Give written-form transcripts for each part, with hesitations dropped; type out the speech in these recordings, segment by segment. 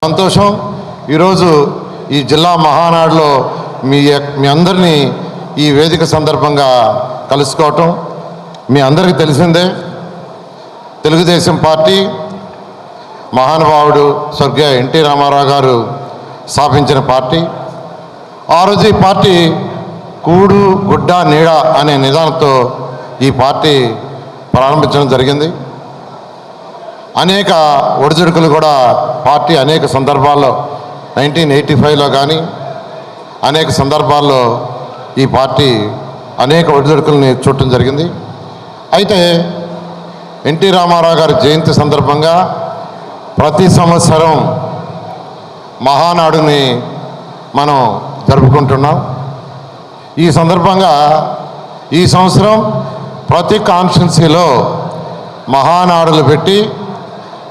సంతోషం ఈరోజు ఈ జిల్లా మహానాడులో మీ అందరినీ ఈ వేదిక సందర్భంగా కలుసుకోవటం మీ అందరికీ తెలిసిందే. తెలుగుదేశం పార్టీ మహానుభావుడు స్వర్గీయ ఎన్టీ రామారావు గారు స్థాపించిన పార్టీ. ఆ రోజు ఈ పార్టీ కూడు గుడ్డ నీడ అనే నిదానంతో ఈ పార్టీ ప్రారంభించడం జరిగింది. అనేక ఒడిదుడుకులు కూడా పార్టీ అనేక సందర్భాల్లో 1985లో కానీ అనేక సందర్భాల్లో ఈ పార్టీ అనేక ఒడిదుడుకుల్ని చూడటం జరిగింది. అయితే ఎన్టీ రామారావు గారి జయంతి సందర్భంగా ప్రతి సంవత్సరం మహానాడుని మనం జరుపుకుంటున్నాం. ఈ సందర్భంగా ఈ సంవత్సరం ప్రతి కాన్స్టిట్యున్సీలో మహానాడులు పెట్టి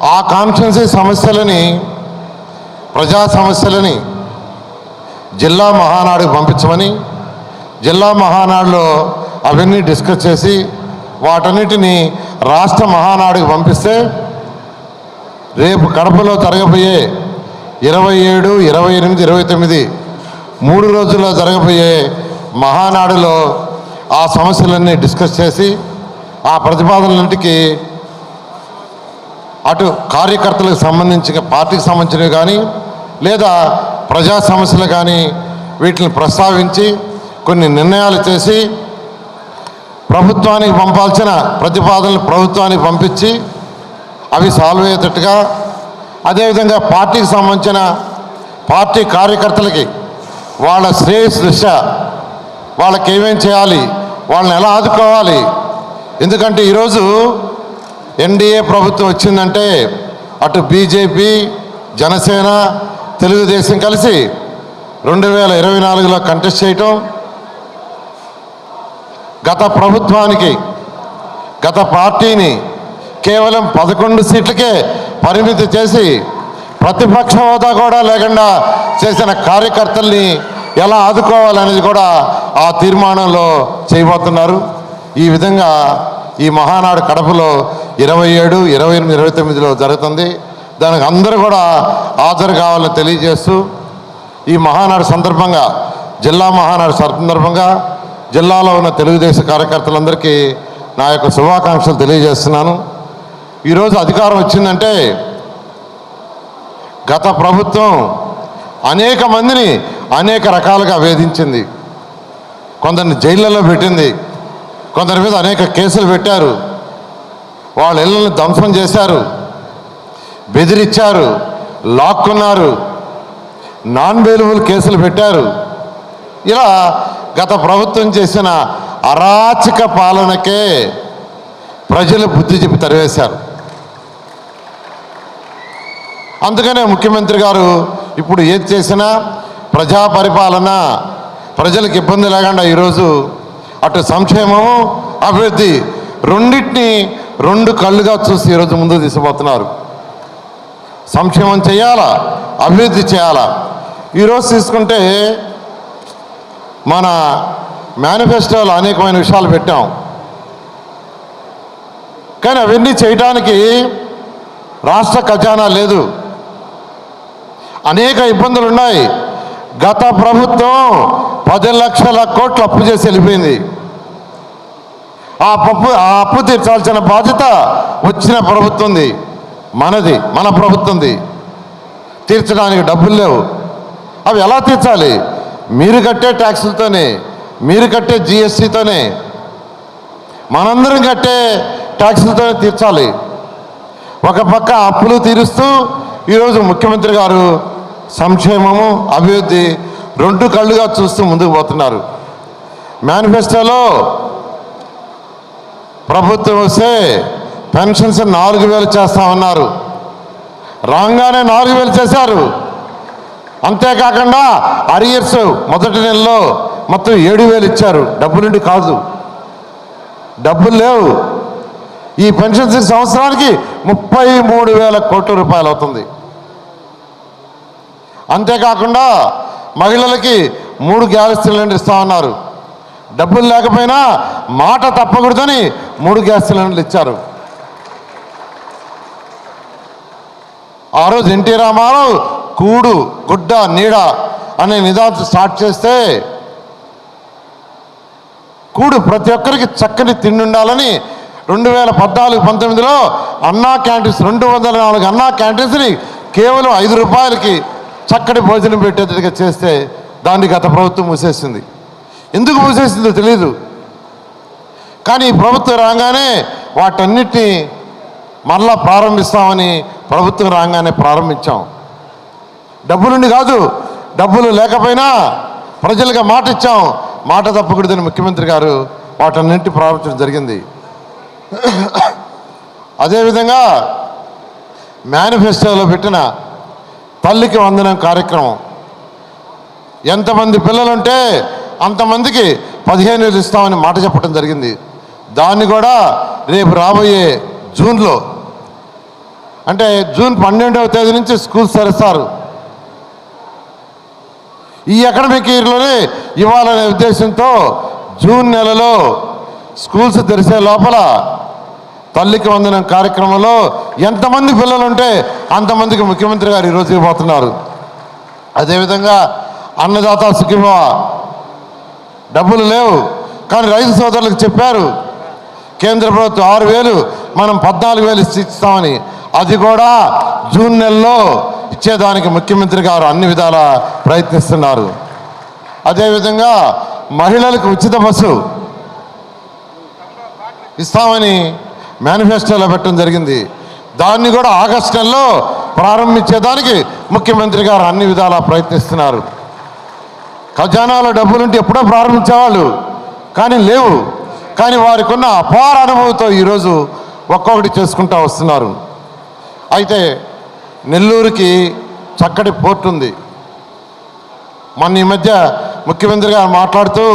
ఆ కాన్స్టిట్యున్సీ సమస్యలని ప్రజా సమస్యలని జిల్లా మహానాడుకు పంపించమని, జిల్లా మహానాడులో అవన్నీ డిస్కస్ చేసి వాటన్నిటినీ రాష్ట్ర మహానాడుకు పంపిస్తే రేపు కడపలో జరగబోయే 27, 28, 29 3 రోజుల్లో జరగబోయే మహానాడులో ఆ సమస్యలన్నీ డిస్కస్ చేసి ఆ ప్రతిపాదనలన్నింటికి అటు కార్యకర్తలకు సంబంధించిన పార్టీకి సంబంధించినవి కానీ లేదా ప్రజా సమస్యలు కానీ వీటిని ప్రస్తావించి కొన్ని నిర్ణయాలు చేసి ప్రభుత్వానికి పంపాల్సిన ప్రతిపాదనలు ప్రభుత్వానికి పంపించి అవి సాల్వ్ అయ్యేటట్టుగా, అదేవిధంగా పార్టీకి సంబంధించిన పార్టీ కార్యకర్తలకి వాళ్ళ శ్రేయస్సు దృష్ట్యా వాళ్ళకి ఏమేం చేయాలి, వాళ్ళని ఎలా ఆదుకోవాలి. ఎందుకంటే ఈరోజు ఎన్డీఏ ప్రభుత్వం వచ్చిందంటే అటు బీజేపీ, జనసేన, తెలుగుదేశం కలిసి 2024లో కంటెస్ట్ చేయటం, గత పార్టీని కేవలం 11 సీట్లకే పరిమితి చేసి ప్రతిపక్ష హోదా కూడా లేకుండా చేసిన కార్యకర్తల్ని ఎలా ఆదుకోవాలనేది కూడా ఆ తీర్మానంలో చేయబోతున్నారు. ఈ విధంగా ఈ మహానాడు కడపలో 27, 28, 29లో జరుగుతుంది. దానికి అందరూ కూడా హాజరు కావాలని తెలియజేస్తూ ఈ మహానాడు సందర్భంగా జిల్లా మహానాడు సందర్భంగా జిల్లాలో ఉన్న తెలుగుదేశం కార్యకర్తలందరికీ నా యొక్క శుభాకాంక్షలు తెలియజేస్తున్నాను. ఈరోజు అధికారం వచ్చిందంటే గత ప్రభుత్వం అనేక మందిని అనేక రకాలుగా వేధించింది, కొందరిని జైళ్ళలో పెట్టింది, కొందరి మీద అనేక కేసులు పెట్టారు, వాళ్ళ ఇళ్ళని ధ్వంసం చేశారు, బెదిరించారు, లాక్కున్నారు, నాన్ బెయిలబుల్ కేసులు పెట్టారు. ఇలా గత ప్రభుత్వం చేసిన అరాచక పాలనకే ప్రజలు బుద్ధి చెప్పి తరివేశారు. అందుకనే ముఖ్యమంత్రి గారు ఇప్పుడు ఏది చేసినా ప్రజా పరిపాలన, ప్రజలకు ఇబ్బంది లేకుండా ఈరోజు అటు సంక్షేమము అభివృద్ధి రెండింటినీ 2 కళ్ళుగా చూసి ఈరోజు ముందుకు తీసుకుపోతున్నారు. సంక్షేమం చేయాలా, అభివృద్ధి చేయాలా. ఈరోజు తీసుకుంటే మన మేనిఫెస్టోలో అనేకమైన విషయాలు పెట్టాం, కానీ అవన్నీ చేయడానికి రాష్ట్ర ఖజానా లేదు, అనేక ఇబ్బందులు ఉన్నాయి. గత ప్రభుత్వం 10 లక్షల కోట్లు అప్పు చేసి వెళ్ళిపోయింది. ఆ అప్పు తీర్చాల్సిన బాధ్యత వచ్చిన ప్రభుత్వంది, మన ప్రభుత్వంది. తీర్చడానికి డబ్బులు లేవు. అవి ఎలా తీర్చాలి? మీరు కట్టే ట్యాక్సులతోనే, మీరు కట్టే జిఎస్టీతోనే, మనందరం కట్టే ట్యాక్సులతోనే తీర్చాలి. ఒక పక్క అప్పులు తీరుస్తూ ఈరోజు ముఖ్యమంత్రి గారు సంక్షేమము అభివృద్ధి 2 కళ్ళుగా చూస్తూ ముందుకు పోతున్నారు. మేనిఫెస్టోలో ప్రభుత్వం వస్తే పెన్షన్స్ 4,000 చేస్తామన్నారు, రాగానే 4,000 చేశారు. అంతేకాకుండా అరియర్స్ మొదటి నెలలో మొత్తం 7,000 ఇచ్చారు. డబ్బులుండి కాదు, డబ్బులు లేవు. ఈ పెన్షన్స్ సంవత్సరానికి 33,000 కోట్ల రూపాయలు అవుతుంది. అంతేకాకుండా మహిళలకి 3 గ్యాస్ సిలిండర్ ఇస్తామన్నారు. డబ్బులు లేకపోయినా మాట తప్పకూడదని 3 గ్యాస్ సిలిండర్లు ఇచ్చారు. ఆ రోజు ఎన్టీ రామారావు కూడు గుడ్డ నీడ అనే నిదానం స్టార్ట్ చేస్తే కూడు ప్రతి ఒక్కరికి చక్కని తిండి ఉండాలని 2014-19లో అన్నా క్యాంటీన్స్ 204 అన్నా క్యాంటీన్స్ని కేవలం 5 రూపాయలకి చక్కటి భోజనం పెట్టేట్టుగా చేస్తే దాన్ని గత ప్రభుత్వం మూసేసింది. ఎందుకు మూసేసిందో తెలీదు. కానీ ఈ ప్రభుత్వం రాగానే వాటన్నిటినీ మరలా ప్రారంభిస్తామని ప్రభుత్వం రాగానే ప్రారంభించాం. డబ్బులుండి కాదు, డబ్బులు లేకపోయినా ప్రజలుగా మాట ఇచ్చాం. మాట తప్పకూడదని ముఖ్యమంత్రి గారు వాటన్నింటి ప్రారంభించడం జరిగింది. అదేవిధంగా మేనిఫెస్టోలో పెట్టిన తల్లికి వందనం కార్యక్రమం, ఎంతమంది పిల్లలుంటే అంతమందికి 15,000 ఇస్తామని మాట చెప్పడం జరిగింది. దాన్ని కూడా రేపు రాబోయే జూన్లో, అంటే జూన్ 12వ తేదీ నుంచి స్కూల్స్ తెరుస్తారు. ఈ అకాడమిక్ ఇయర్లోనే ఇవ్వాలనే ఉద్దేశంతో జూన్ నెలలో స్కూల్స్ తెరిసే లోపల తల్లికి వందనం కార్యక్రమంలో ఎంతమంది పిల్లలు ఉంటే అంతమందికి ముఖ్యమంత్రి గారు ఈరోజు ఇవ్వబోతున్నారు. అదేవిధంగా అన్నదాత సుఖీభవ, డబ్బులు లేవు కానీ రైతు సోదరులకు చెప్పారు కేంద్ర ప్రభుత్వం 6,000, మనం 14,000 ఇస్తామని. అది కూడా జూన్ నెలలో ఇచ్చేదానికి ముఖ్యమంత్రి గారు అన్ని విధాలా ప్రయత్నిస్తున్నారు. అదేవిధంగా మహిళలకు ఉచిత బస్సు ఇస్తామని మేనిఫెస్టోలో పెట్టడం జరిగింది. దాన్ని కూడా ఆగస్టు నెలలో ప్రారంభించేదానికి ముఖ్యమంత్రి గారు అన్ని విధాలా ప్రయత్నిస్తున్నారు. ఖజానాలో డబ్బులుంటే ఎప్పుడో ప్రారంభించేవాళ్ళు, కానీ లేవు. కానీ వారికి ఉన్న అపార అనుభవంతో ఈరోజు ఒక్కొక్కటి చేసుకుంటూ వస్తున్నారు. అయితే నెల్లూరుకి చక్కటి పోర్ట్ ఉంది. మొన్న ఈ మధ్య ముఖ్యమంత్రి గారు మాట్లాడుతూ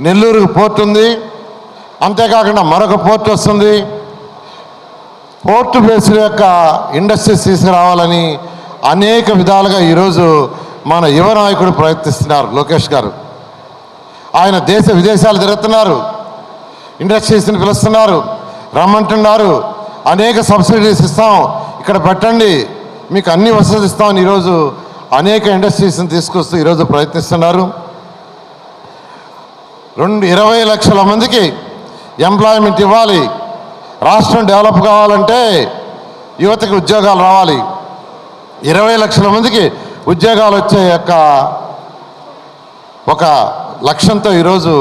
నెల్లూరుకి పోర్ట్ ఉంది, అంతేకాకుండా మరొక పోర్ట్ వస్తుంది, పోర్టు బేస్డ్ యొక్క ఇండస్ట్రీస్ తీసుకురావాలని అనేక విధాలుగా ఈరోజు మన యువ నాయకుడు ప్రయత్నిస్తున్నారు. లోకేష్ గారు ఆయన దేశ విదేశాలు తిరుగుతున్నారు, ఇండస్ట్రీస్ని పిలుస్తున్నారు, రమ్మంటున్నారు. అనేక సబ్సిడీస్ ఇస్తాం, ఇక్కడ పెట్టండి, మీకు అన్ని వసతులు ఇస్తామని ఈరోజు అనేక ఇండస్ట్రీస్ని తీసుకొస్తూ ఈరోజు ప్రయత్నిస్తున్నారు. 20 లక్షల మందికి ఎంప్లాయ్మెంట్ ఇవ్వాలి. రాష్ట్రం డెవలప్ కావాలంటే యువతకి ఉద్యోగాలు రావాలి. 20 లక్షల మందికి ఉద్యోగాలు వచ్చే యొక్క ఒక లక్ష్యంతో ఈరోజు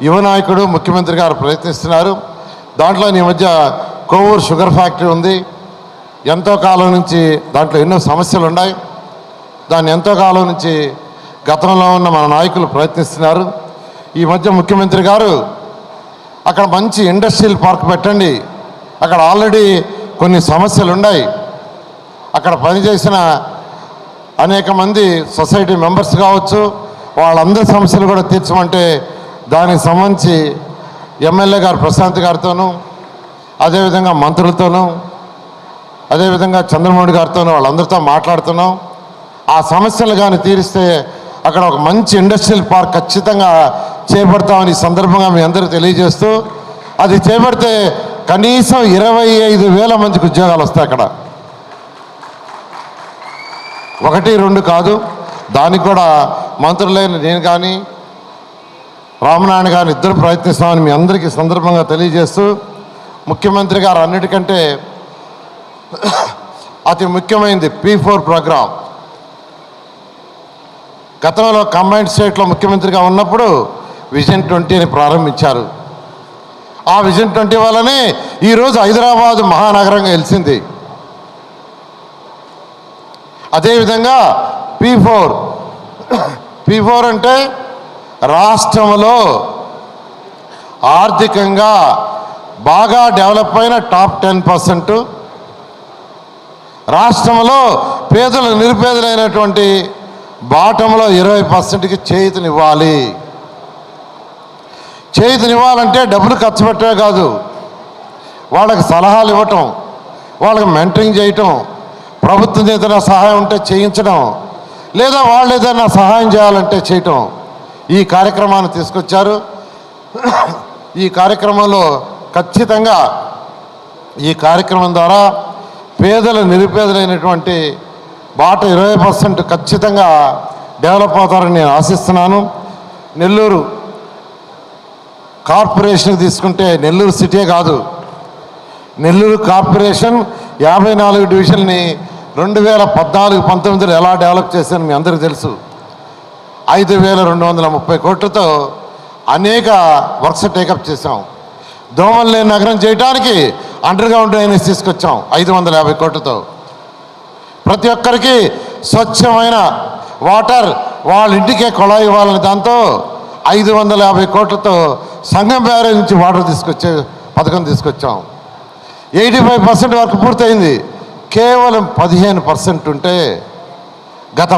యువ నాయకుడు ముఖ్యమంత్రి గారు ప్రయత్నిస్తున్నారు. దాంట్లో ఈ మధ్య కొవ్వూరు షుగర్ ఫ్యాక్టరీ ఉంది. ఎంతో కాలం నుంచి దాంట్లో ఎన్నో సమస్యలు ఉన్నాయి. దాన్ని ఎంతో కాలం నుంచి గతంలో ఉన్న మన నాయకులు ప్రయత్నిస్తున్నారు. ఈ మధ్య ముఖ్యమంత్రి గారు అక్కడ మంచి ఇండస్ట్రియల్ పార్క్ పెట్టండి, అక్కడ ఆల్రెడీ కొన్ని సమస్యలు ఉన్నాయి, అక్కడ పనిచేసిన అనేక మంది సొసైటీ మెంబర్స్ కావచ్చు, వాళ్ళందరి సమస్యలు కూడా తీర్చమంటే దానికి సంబంధించి ఎమ్మెల్యే గారు ప్రశాంత్ గారితోనూ, అదేవిధంగా మంత్రులతోనూ, అదేవిధంగా చంద్రమోహన్ గారితోనూ వాళ్ళందరితో మాట్లాడుతున్నాం. ఆ సమస్యలు కానీ తీరిస్తే అక్కడ ఒక మంచి ఇండస్ట్రియల్ పార్క్ ఖచ్చితంగా చేపడతామని ఈ సందర్భంగా మీ అందరికీ తెలియజేస్తూ, అది చేపడితే కనీసం 25,000 మందికి ఉద్యోగాలు వస్తాయి. అక్కడ 1, 2 కాదు, దానికి కూడా మంత్రులైన నేను కానీ రామనారాయణ గారు ఇద్దరు ప్రయత్నిస్తామని మీ అందరికీ సందర్భంగా తెలియజేస్తూ, ముఖ్యమంత్రి గారు అన్నిటికంటే అతి ముఖ్యమైనది P4 ప్రోగ్రాం. గతంలో కంబైన్డ్ స్టేట్లో ముఖ్యమంత్రిగా ఉన్నప్పుడు విజన్ 20 ప్రారంభించారు. ఆ విజన్ 20 వల్లనే ఈరోజు హైదరాబాద్ మహానగరంగా వెలిసింది. అదేవిధంగా P4 అంటే రాష్ట్రంలో ఆర్థికంగా బాగా డెవలప్ అయిన టాప్ 10%, రాష్ట్రంలో పేదలు నిరుపేదలైనటువంటి బాటంలో 20%కి చేయూతనివ్వాలి. చేయూతనివ్వాలంటే డబ్బులు ఖర్చు పెట్టే కాదు, వాళ్ళకి సలహాలు ఇవ్వటం, వాళ్ళకి మెంటరింగ్ చేయటం, ప్రభుత్వం ఏదైనా సహాయం ఉంటే చేయించడం, లేదా వాళ్ళు ఏదైనా సహాయం చేయాలంటే చేయటం. ఈ కార్యక్రమాన్ని తీసుకొచ్చారు. ఈ కార్యక్రమంలో ఖచ్చితంగా ఈ కార్యక్రమం ద్వారా పేదలు నిరుపేదలైనటువంటి బాట 20% ఖచ్చితంగా డెవలప్ అవుతారని నేను ఆశిస్తున్నాను. నెల్లూరు కార్పొరేషన్ తీసుకుంటే నెల్లూరు సిటీ కాదు, నెల్లూరు కార్పొరేషన్ 54 డివిజన్ని 2014-19 ఎలా డెవలప్ చేశాను మీ అందరికీ తెలుసు. 5,230 కోట్లతో అనేక వర్క్స్ టేకప్ చేశాం. దోమలు లేని నగరం చేయడానికి అండర్ గ్రౌండ్ డ్రైనేజ్ తీసుకొచ్చాం 550 కోట్లతో. ప్రతి ఒక్కరికి స్వచ్ఛమైన వాటర్ వాళ్ళ ఇంటికే కొళాయి ఇవ్వాలని దాంతో 550 కోట్లతో సంగం బ్యారేజ్ నుంచి వాటర్ తీసుకొచ్చే పథకం తీసుకొచ్చాం. 85% వర్క్ పూర్తయింది. కేవలం 15% ఉంటే గత